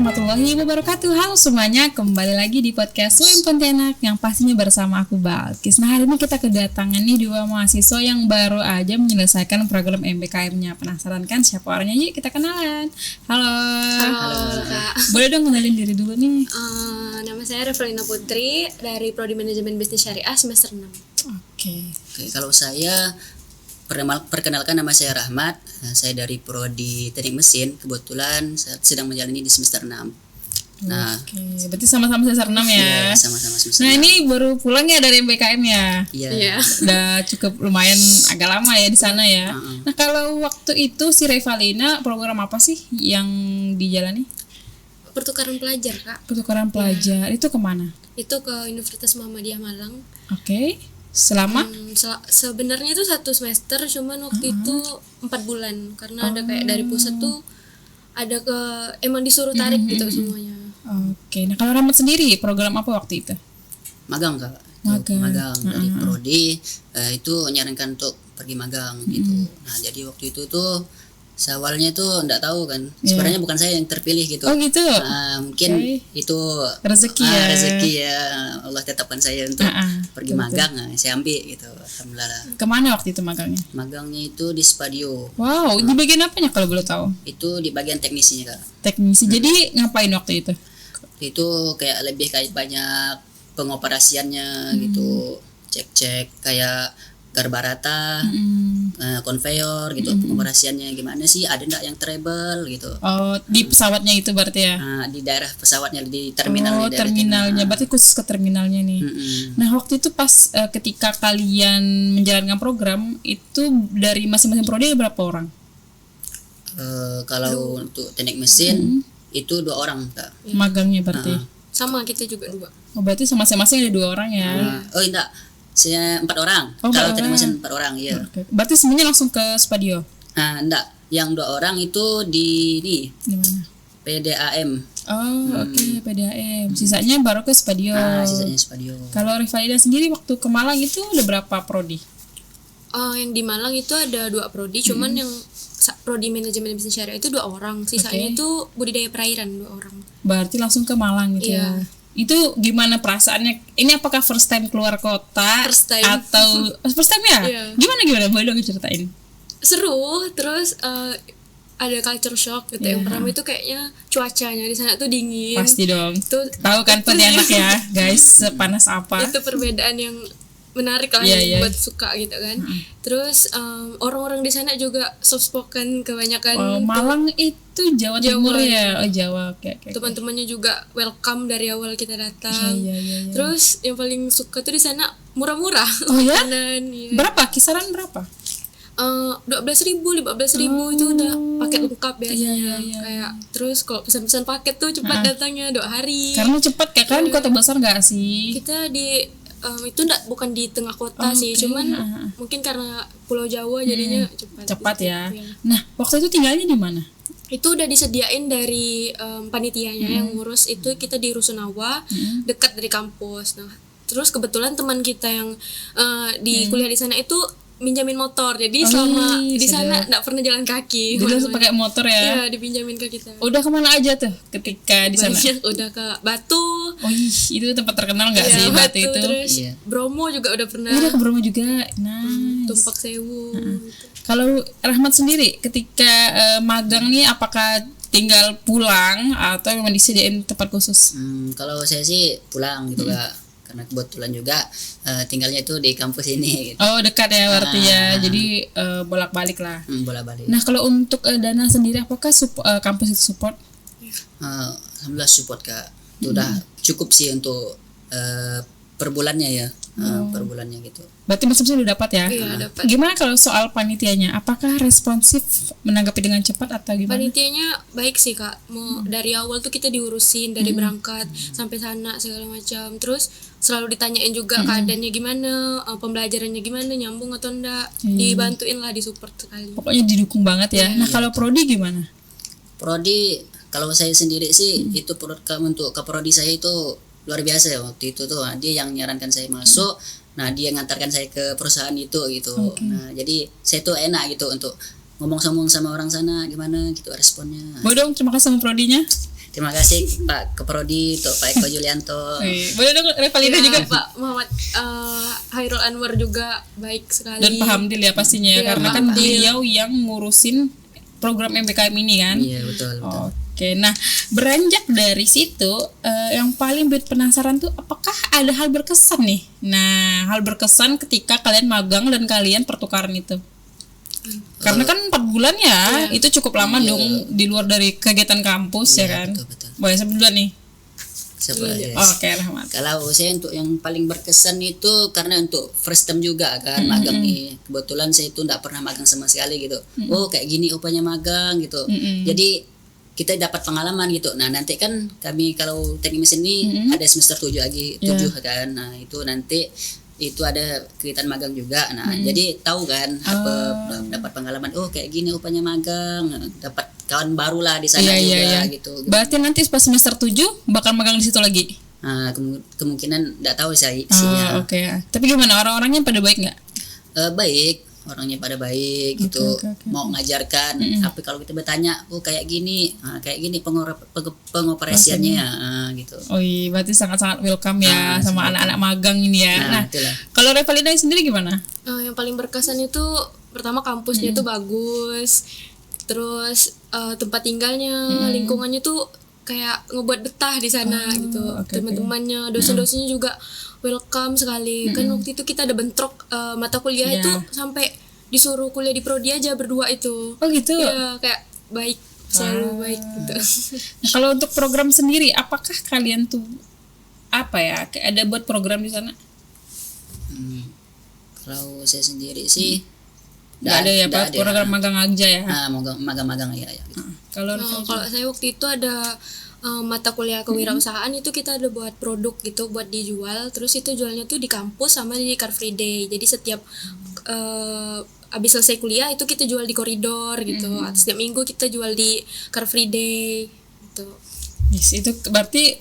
warahmatullahi wabarakatuh. Halo semuanya, kembali lagi di podcast UM Pontianak yang pastinya bersama aku Balkis. Nah, hari ini kita kedatangan nih dua mahasiswa yang baru aja menyelesaikan program MBKM-nya. Penasaran kan siapa orangnya? Yuk kita kenalan. Halo. Halo Kak. Boleh dong kenalin diri dulu nih. Nama saya Revelina Putri dari Prodi Manajemen Bisnis Syariah semester 6. Oke, kalau saya perkenalkan, nama saya Rahmat. Saya dari Prodi Teknik Mesin. Kebetulan saya sedang menjalani di semester 6. Nah, oke. Berarti sama-sama semester 6 ya? Iya, sama-sama semester 6. Nah, ini baru pulang ya dari MBKM ya? Iya. Udah cukup lumayan agak lama ya di sana ya. Nah, kalau waktu itu si Revalina program apa sih yang dijalani? Pertukaran pelajar Kak. Pertukaran pelajar. Itu kemana? Itu ke Universitas Muhammadiyah Malang. Oke. Selama? Sebenarnya itu 1 semester, cuman waktu itu 4 bulan karena ada kayak dari pusat tuh ada emang disuruh tarik gitu semuanya. Oke. Nah, kalau Rahmat sendiri program apa waktu itu? Magang Kak. Magang. Dari Prodi itu nyarankan untuk pergi magang gitu. Nah, jadi waktu itu tuh awalnya tuh enggak tahu kan. Sebenarnya bukan saya yang terpilih gitu. Oh gitu. Mungkin itu rezeki ya. Allah tetapkan saya untuk pergi magang. Nah, saya ambil gitu. Alhamdulillah. Kemana waktu itu magangnya? Magangnya itu di Spadio. Wow, di bagian apanya kalau boleh tahu? Itu di bagian teknisinya Kak. Teknisi. Jadi ngapain waktu itu? Itu kayak lebih kayak banyak pengoperasiannya gitu, cek kayak garbarata, konveyor gitu, pengoperasiannya gimana sih, ada enggak yang treble gitu. Oh, di pesawatnya itu berarti ya? Di daerah pesawatnya, di terminal. Oh, terminalnya, berarti khusus ke terminalnya nih. Nah, waktu itu pas ketika kalian menjalankan program itu dari masing-masing prodi ada berapa orang? Kalau untuk teknik mesin itu 2 orang Kak. Magangnya berarti? Sama kita juga 2. Oh, berarti masing-masing ada 2 orang ya? Oh enggak, saya 4 orang. Oh, kalau teknik mesin 4 orang, iya. Okay. Berarti semuanya langsung ke Spadio? Enggak, yang 2 orang itu di mana? PDAM. Oh, oke, PDAM. Sisanya baru ke Spadio. Sisanya Spadio. Kalau Revalina sendiri waktu ke Malang itu ada berapa prodi? Yang di Malang itu ada 2 prodi, cuman yang Prodi Manajemen Bisnis Syariah itu 2 orang, sisanya itu budidaya perairan 2 orang. Berarti langsung ke Malang gitu ya. Itu gimana perasaannya? Ini apakah first time keluar kota? First time. Atau first time ya? Iya. Gimana? Boleh dong ceritain. Seru, terus ada culture shock gitu. Yang pertama itu kayaknya cuacanya di sana tuh dingin. Pasti dong. Tahu kan Pontianak ya, guys, sepanas apa? Itu perbedaan yang menarik lah buat suka gitu kan. Terus orang-orang di sana juga soft spoken kebanyakan. Malang itu Jawa Timur ya. Oh, Jawa. Oke. Teman-temannya juga welcome dari awal kita datang. Iya. Terus yang paling suka tuh di sana murah-murah. Oh ya? Berapa? Kisaran berapa? 12.000, 15.000 itu udah paket lengkap biasanya. Iya. Kayak terus kalau pesan-pesan paket tuh cepat datangnya 2 hari. Karena cepat kan kota besar nggak sih? Kita di itu bukan di tengah kota sih, cuman mungkin karena Pulau Jawa jadinya cepat ya. Nah, waktu itu tinggalnya di mana? Itu udah disediain dari panitianya yang ngurus itu, kita di Rusunawa, dekat dari kampus. Nah, terus kebetulan teman kita yang di kuliah di sana itu minjamin motor, jadi selama di sana nggak pernah jalan kaki. Jadi langsung pakai motor ya? Iya, dipinjamin ke kita. Udah kemana aja tuh ketika di sana? Udah ke Batu. Oh itu tempat terkenal nggak sih Batu itu? Terus Bromo juga udah pernah. Udah ke Bromo juga, nice. Tumpak Sewu. Gitu. Kalau Rahmat sendiri ketika magang nih apakah tinggal pulang atau memang disediain tempat khusus? Kalau saya sih pulang gitu Kak. Karena kebetulan juga tinggalnya itu di kampus ini gitu. Oh, dekat ya berarti ya. Jadi bolak-balik lah. Bolak-balik. Nah, kalau untuk dana sendiri apakah kampus itu support? Alhamdulillah support Kak. Itu udah cukup sih untuk per bulannya ya. Per bulannya gitu. Berarti masing-masing udah dapat ya? Iya, dapat. Gimana kalau soal panitianya? Apakah responsif menanggapi dengan cepat atau gimana? Panitianya baik sih Kak. Dari awal tuh kita diurusin dari berangkat sampai sana segala macam. Terus selalu ditanyain juga keadaannya gimana, pembelajarannya gimana, nyambung atau enggak. Dibantuin lah, disupport sekali. Pokoknya didukung banget ya. Nah, kalau prodi gimana? Prodi kalau saya sendiri sih itu untuk ke prodi saya itu luar biasa ya waktu itu tuh. Dia yang nyarankan saya masuk. Nah, dia ngantarkan saya ke perusahaan itu gitu. Nah, jadi saya tuh enak gitu untuk ngomong-ngomong sama orang sana gimana gitu responnya. Boleh dong terima kasih sama prodinya. Terima kasih Pak Keprodi, untuk Pak Eko Julianto. Boleh dong Revalina juga Pak Muhammad Hairul Anwar juga baik sekali. dan Pak Hamdil ya pastinya ya, Iya, karena Pak kan Hamdil. beliau yang ngurusin program MBKM ini kan. Iya betul. Oke, nah beranjak dari situ yang paling buat penasaran tuh apakah ada hal berkesan nih? Nah, hal berkesan ketika kalian magang dan kalian pertukaran itu. Karena kan 4 bulan ya, itu cukup lama dong di luar dari kegiatan kampus ya kan. Betul. Boleh sebut duluan nih. Siapa ya? Oke, Rahmat. Kalau saya untuk yang paling berkesan itu karena untuk first time juga kan magang nih. Kebetulan saya itu enggak pernah magang sama sekali gitu. Oh, kayak gini upahnya magang gitu. Jadi kita dapat pengalaman gitu. Nah, nanti kan kami kalau teknik mesin ini ada semester 7 lagi, 7 kan. Nah, itu nanti itu ada kegiatan magang juga. Nah, jadi tahu kan apa dapat pengalaman. Oh, kayak gini upahnya magang. Dapat kawan baru lah di sana juga gitu. Berarti nanti pas semester 7 bakal magang di situ lagi. Nah, kemungkinan enggak tahu saya Oh, isinya. oke. Tapi gimana orang-orangnya pada baik nggak? Baik, orangnya pada baik gitu, Oke. mau mengajarkan. Tapi kalau kita bertanya, oh kayak gini pengoperasiannya gitu. Oh iya, berarti sangat-sangat welcome ya sama anak-anak magang ini ya. Nah, Itulah. kalau Revalina sendiri gimana? Yang paling berkesan itu pertama kampusnya itu bagus, terus tempat tinggalnya, lingkungannya tuh kayak ngebuat betah di sana gitu. Teman-temannya, dosen-dosennya juga welcome sekali. Kan waktu itu kita ada bentrok mata kuliah itu sampai disuruh kuliah di prodi aja berdua itu. Oh gitu. Ya kayak baik, selalu baik gitu. Nah, kalau untuk program sendiri, apakah kalian tuh apa ya? Kayak ada buat program di sana? Kalau saya sendiri sih Nggak ada ya, Pak? Program magang aja ya? magang ya gitu. Kalau Kalau saya waktu itu ada mata kuliah kewirausahaan itu kita ada buat produk gitu buat dijual, terus itu jualnya tuh di kampus sama di Car Free Day. Jadi setiap habis selesai kuliah itu kita jual di koridor gitu. Atau setiap minggu kita jual di Car Free Day gitu. yes, itu berarti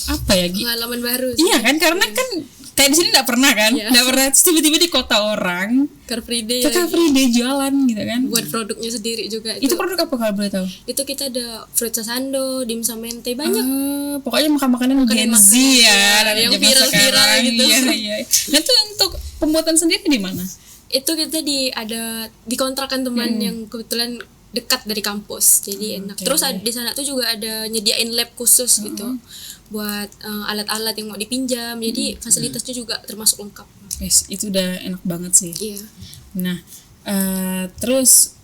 apa ya? Pengalaman baru sih. Iya kan, karena kan kayak di sini nggak pernah kan, Iya. nggak pernah. Terus tiba-tiba di kota orang, Car Free Day kita lagi. free day jualan gitu kan. Buat produknya sendiri juga Itu produk apa kalau boleh tahu? itu kita ada fruit sasando, dimsum mente, banyak. Pokoknya makan-makanan Gen Z ya, yang zaman viral-viral sekarang. gitu. Iya. Nah itu untuk pembuatan sendiri di mana? Itu kita ada dikontrakan teman yang kebetulan dekat dari kampus, jadi enak. Terus di sana tuh juga ada nyediain lab khusus gitu buat alat-alat yang mau dipinjam, jadi fasilitasnya juga termasuk lengkap. Yes, itu udah enak banget sih. Iya. Nah, terus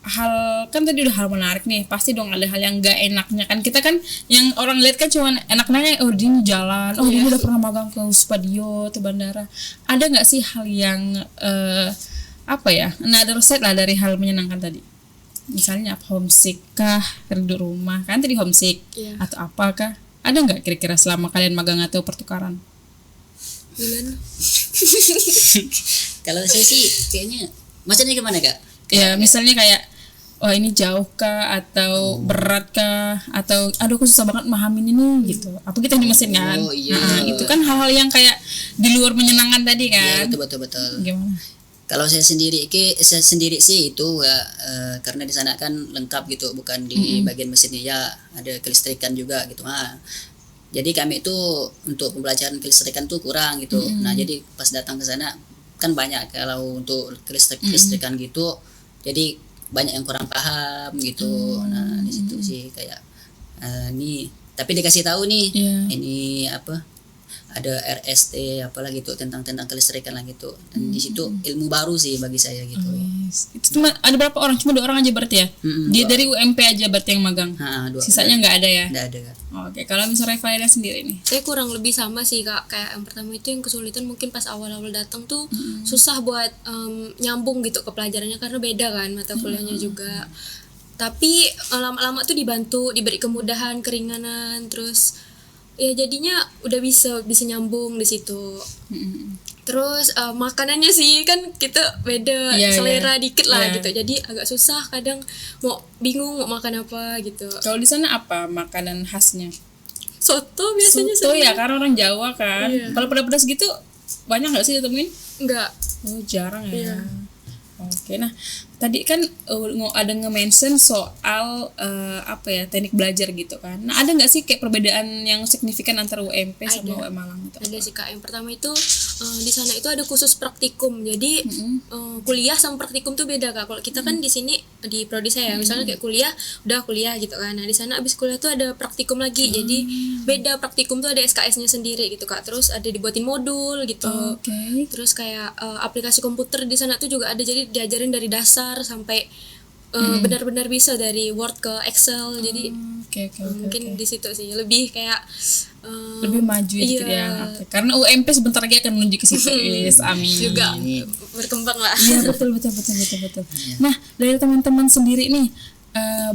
hal kan tadi udah hal menarik nih, pasti dong ada hal yang gak enaknya kan. Kita kan yang orang lihat kan cuma enaknya oh dia jalan, oh dia udah pernah magang ke Spadio atau bandara. Ada nggak sih hal yang apa ya, another side lah dari hal menyenangkan tadi? Misalnya apa, homesick kah, rindu rumah kan tadi homesick atau apakah? Ada nggak kira-kira selama kalian magang atau pertukaran? Gimana? Kalau saya sih kayaknya maksudnya gimana Kak? Ya misalnya kayak oh ini jauh kah atau berat kah atau aduh aku susah banget mahamin ini gitu. Apa kita di mesin kan? Oh, iya. Nah, itu kan hal-hal yang kayak di luar menyenangkan tadi Ya, kan. betul. Gimana? Kalau saya sendiri sih itu ya karena di sana kan lengkap gitu, bukan di bagian mesinnya ya, ada kelistrikan juga gitu. Jadi kami itu untuk pembelajaran kelistrikan tuh kurang gitu. Nah, jadi pas datang ke sana kan banyak kalau untuk kelistrikan gitu. Jadi banyak yang kurang paham gitu. Nah, di situ sih kayak nih tapi dikasih tahu nih ini apa ada RST apalah gitu tentang kelistrikan lah gitu, dan di situ ilmu baru sih bagi saya gitu. Yes. Itu cuma ada berapa orang? Cuma 2 orang aja berarti ya? Dia dari UMP aja berarti yang magang. Sisanya nggak ada ya? Nggak ada Kak. Oke, kalau misalnya Revalina sendiri nih? Saya kurang lebih sama sih Kak, kayak yang pertama itu yang kesulitan mungkin pas awal-awal datang tuh susah buat nyambung gitu ke pelajarannya karena beda kan mata kuliahnya juga. Tapi lama-lama tuh dibantu, diberi kemudahan, keringanan, terus ya jadinya udah bisa nyambung di situ. Terus makanannya sih kan kita beda selera dikit lah gitu, jadi agak susah kadang mau bingung mau makan apa gitu. Kalau di sana apa makanan khasnya? Soto biasanya. Soto ya, karena orang Jawa kan. Kalau pedas-pedas gitu banyak nggak sih ditemuin? Enggak. Oh jarang ya. Oke, nah tadi kan ada nge-mention soal teknik belajar gitu kan. Nah ada nggak sih kayak perbedaan yang signifikan antara UMP sama UM Malang gitu? Ada sih Kak. Yang pertama itu di sana itu ada khusus praktikum. Jadi kuliah sama praktikum tuh beda Kak. Kalau kita kan di sini di prodi saya misalnya kayak kuliah gitu kan. Nah di sana abis kuliah tuh ada praktikum lagi. Jadi beda, praktikum tuh ada SKS-nya sendiri gitu Kak. Terus ada dibuatin modul gitu. Terus kayak aplikasi komputer di sana tuh juga ada, jadi diajarin dari dasar sampai benar-benar bisa dari Word ke Excel. Jadi mungkin di situ sih lebih kayak lebih maju gitu ya. Karena UMP sebentar lagi akan menuju ke situ. Yes, amin. Juga berkembang lah. Iya betul. Nah dari teman-teman sendiri nih,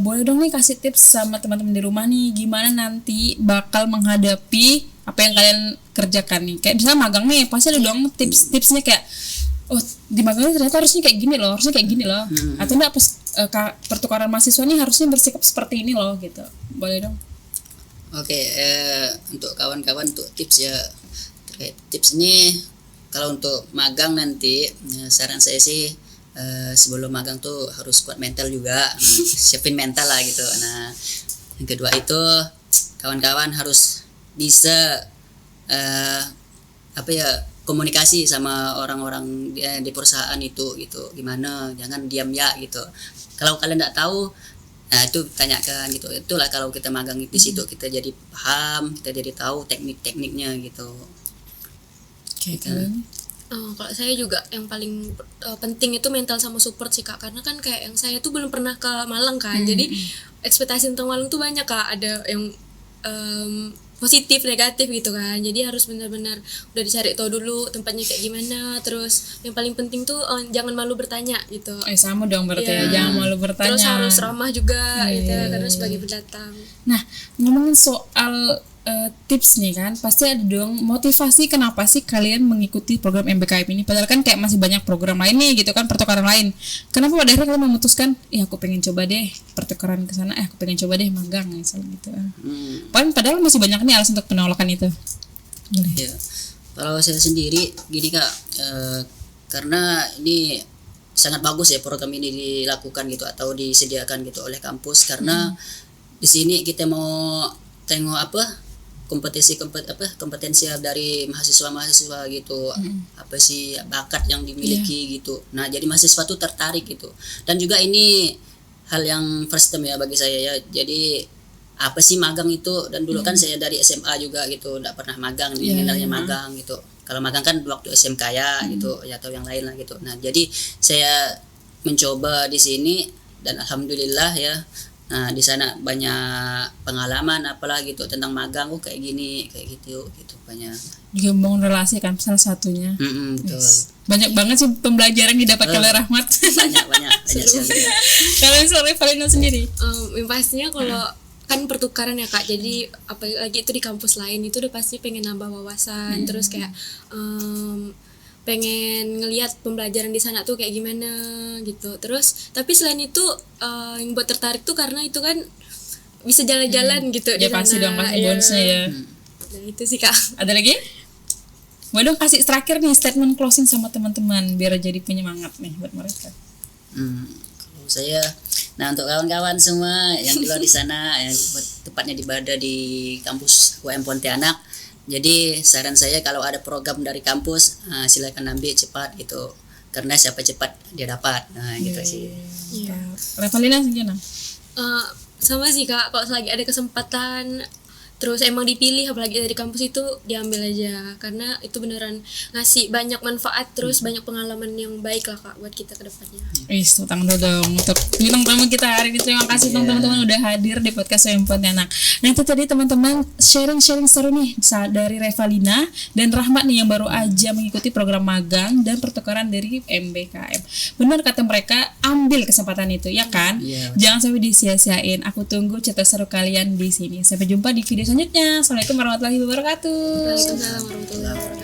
boleh dong nih kasih tips sama teman-teman di rumah nih gimana nanti bakal menghadapi apa yang kalian kerjakan nih. Kayak misalnya magang nih, pasti ada dong tips-tipsnya kayak di magangnya ternyata harusnya kayak gini loh, atau enggak pertukaran mahasiswa nih harusnya bersikap seperti ini loh gitu. Boleh dong. Oke, untuk kawan-kawan untuk tips ya, terkait tips ini kalau untuk magang nanti saran saya sih sebelum magang tuh harus kuat mental juga, siapin mental lah gitu. Nah yang kedua itu kawan-kawan harus bisa komunikasi sama orang-orang di perusahaan itu gitu, gimana, jangan diam ya gitu. Kalau kalian nggak tahu, nah itu tanyakan gitu. Itulah kalau kita magang di situ kita jadi paham, kita jadi tahu teknik-tekniknya gitu. Kalau saya juga yang paling penting itu mental sama support sih Kak, karena kan kayak yang saya tuh belum pernah ke Malang kan, jadi ekspektasi tentang Malang tuh banyak Kak, ada yang positif negatif gitu kan, jadi harus benar-benar udah dicari tahu dulu tempatnya kayak gimana. Terus yang paling penting tuh jangan malu bertanya gitu. Sama dong berarti ya, jangan malu bertanya. Terus harus ramah juga gitu karena sebagai pendatang. Nah ngomongin soal tips nih kan, pasti ada dong motivasi kenapa sih kalian mengikuti program MBKM ini, padahal kan kayak masih banyak program lain nih gitu kan, pertukaran lain. Kenapa pada akhirnya kalian memutuskan aku pengen coba deh pertukaran ke sana, aku pengen coba deh magang misalnya gitu. Padahal masih banyak nih alasan untuk penolakan itu. Boleh. Ya, kalau saya sendiri gini Kak, karena ini sangat bagus ya program ini dilakukan gitu atau disediakan gitu oleh kampus, karena di sini kita mau tengok kompetensi dari mahasiswa gitu, apa sih bakat yang dimiliki gitu. Nah jadi mahasiswa tuh tertarik gitu, dan juga ini hal yang first time ya bagi saya ya. Jadi apa sih magang itu, dan dulu kan saya dari SMA juga gitu, nggak pernah magang, mengenalnya magang gitu. Kalau magang kan waktu SMK ya gitu ya, atau yang lain lah gitu. Nah jadi saya mencoba di sini dan alhamdulillah ya. Nah di sana banyak pengalaman apalah gitu tentang magang, kayak gini kayak gitu banyak. Juga membangun relasi kan salah satunya. Betul. Banyak banget sih pembelajaran yang didapat oleh Rahmat. Banyak sekali. Kalian sore Valina sendiri? Yang pastinya kalau kan pertukaran ya Kak, jadi apalagi itu di kampus lain itu udah pasti pengen nambah wawasan, terus kayak pengen ngelihat pembelajaran di sana tuh kayak gimana gitu. Terus tapi selain itu yang buat tertarik tuh karena itu kan bisa jalan-jalan gitu di sana. Ya pasti dong, pasti bonusnya ya. Nah itu sih Kak. Ada lagi? Mau dong kasih terakhir nih statement closing sama teman-teman biar jadi penyemangat nih buat mereka. Kalau saya, nah untuk kawan-kawan semua yang di luar di sana, yang tepatnya berada di kampus UM Pontianak. Jadi saran saya kalau ada program dari kampus, silakan ambil cepat gitu, karena siapa cepat dia dapat. Nah gitu sih. Iya. Revalina gimana? Sama sih Kak, kalau selagi ada kesempatan terus emang dipilih apalagi dari kampus itu diambil aja, karena itu beneran ngasih banyak manfaat, terus banyak pengalaman yang baik lah Kak buat kita ke depannya. Tepuk tangan dong untuk bintang tamu kita hari ini. Terima kasih teman-teman udah hadir di podcast UM Pontianak. Nah itu tadi teman-teman sharing seru nih dari Revalina dan Rahmat nih yang baru aja mengikuti program magang dan pertukaran dari MBKM. Benar kata mereka, ambil kesempatan itu ya kan? Jangan sampai disia-siain. Aku tunggu cerita seru kalian di sini. Sampai jumpa di video selanjutnya. Assalamualaikum warahmatullahi wabarakatuh. Waalaikumsalam warahmatullahi wabarakatuh.